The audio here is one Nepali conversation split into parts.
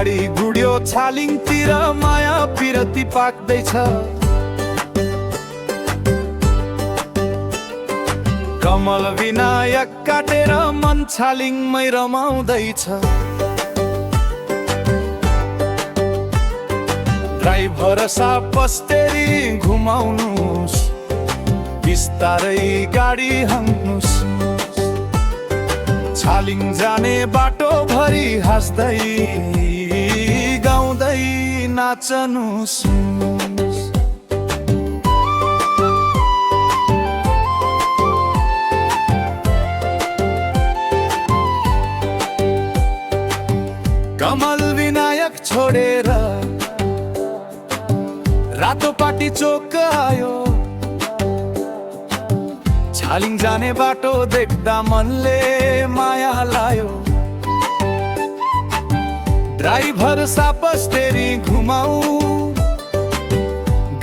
गाडी गुड्यो छालिङतिर माया पिरती पाक्दैछ। कमल विनायक काटेर मन छालिङमै रमाउँदैछ। ड्राइभर सापस्टेरी घुमाउनुस्, बिस्तारै गाडी हाँक्नुस्। छालिङ जाने बाटो भरि हाँस्दै गाउँदै नाचनुस्। कमल विनायक छोडेर रातोपाटी चोक आयो। छालिङ जाने बाटो देख्दा मनले माया लायो। ड्राइभर सापस्टेरी घुमाऊ,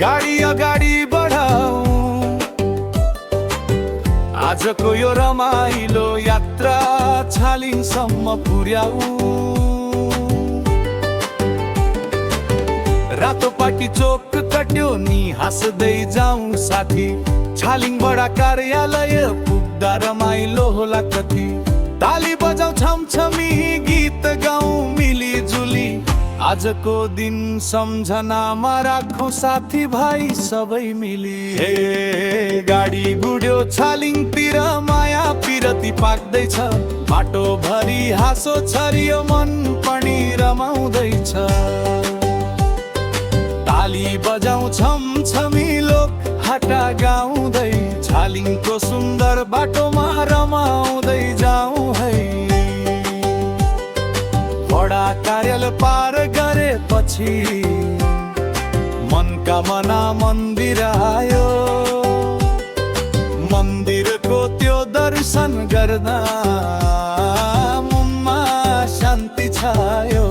गाडी अगाडि बढाऊ। आजको यो रमाइलो यात्रा छालिङसम्म पुर्याऊ। रातोपाटी चोक कट्यो नि हाँस्दै जाउँ साथी। छालिङ बडा कार्यालय पुग्दा रमाइलो होला कति। ताली बजाऊ छमछमी गीत गाउँ मिलिजुली। आजको दिन सम्झनामा राखौँ साथी भाइ सबै मिली। हे गाडी गुड्यो छालिङतिर माया पिरती पाक्दैछ। बाटो भरि हाँसो छरियो मन पनि रमाउँदैछ। ताली बजाऊ छमछमी लोक हाटा गाउँदै। छालिङको सुन्दर बाटोमा रमाउँदै जाउँ है। बडा कार्यालय पार गरेपछि मनका मना मन्दिर आयो। मन्दिरको त्यो दर्शन गर्दा मनमा शान्ति छायो।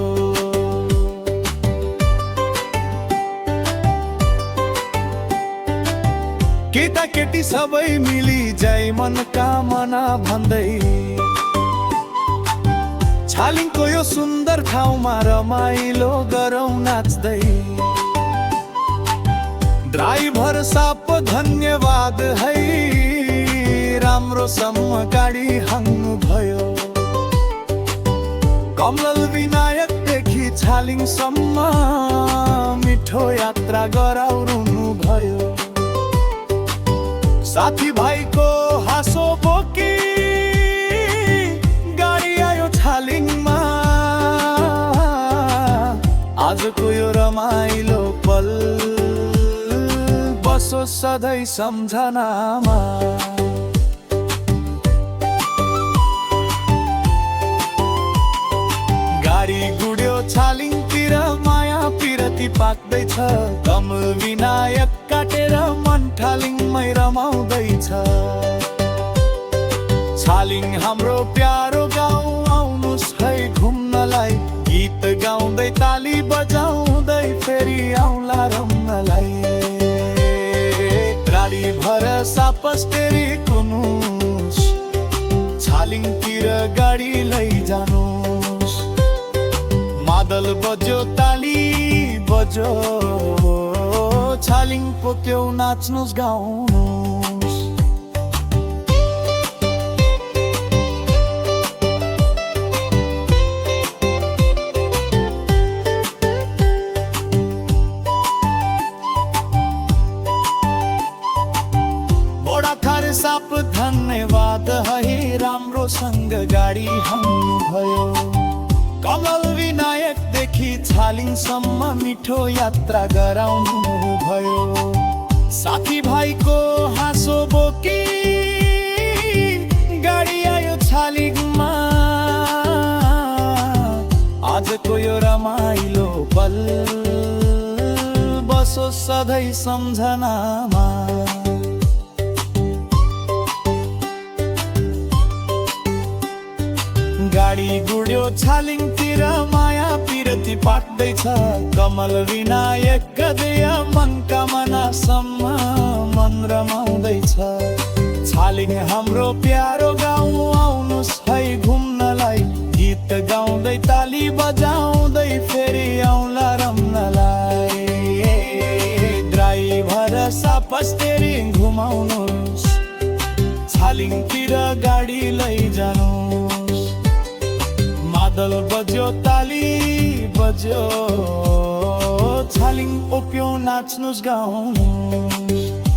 केटाकेटी सबै मिली जय मनोकामना भन्दै। छालिङको यो सुन्दर ठाउँमा रमाइलो गरौँ नाच्दै। ड्राइभर साप धन्यवाद है, राम्रोसम्म गाडी हाँक्नु भयो। कमल विनायकदेखि छालिङसम्म मिठो यात्रा गराउनु भयो। साथी भाइको हाँसो बोकी गाडी आयो छालिङमा। आजको यो रमाइलो पल बसो सधैँ सम्झनामा। गाडी गुड्यो छालिङतिर माया पिरती पाक्दैछ। कमल विनायक काटेर मन छालिङमै रमाउँदैछ। छालिङ हाम्रो प्यारो गाउँ, आउनुस् है घुम्नलाई। गीत गाउँदै ताली बजाउँदै फेरि आउँला रम्नलाई। गाडी भर सापस्टेरी कुनुस्, छालिङतिर गाडी लैजानुस्। मादल बज्यो ताली बज्यो, छालिङ पोक्यो नाच्नुस् गाउनुस्। बडा थारे साप धन्यवाद है, राम्रोसँग गाडी हाँक्नु भयो। कमल विनायकदेखि छालिङसम्म मिठो यात्रा गराउनु भयो। साथी भाइको हाँसो बोकी गाडी आयो छालिङमा। आजको यो रमाइलो पल बसो सधैँ सम्झनामा। गाडी गुड्यो छालिङतिर माया पिरती पाक्दैछ। कमल विनायक गदेय मनकामनासम्म मन रमाउँदैछ। छालिङ हाम्रो प्यारो गाउँ, आउनुस् है घुम्नलाई। गीत गाउँदै ताली बजाउँदै फेरि आउँला रम्नलाई ड्राइभर सापस स्टेरिङ घुमाउनुहोस् छालिङतिर गाडी लैजानुहोस् मादल बज्यो ताली बज्यो छालिङ ओप्यो नाच्नुहोस् गाउनुहोस्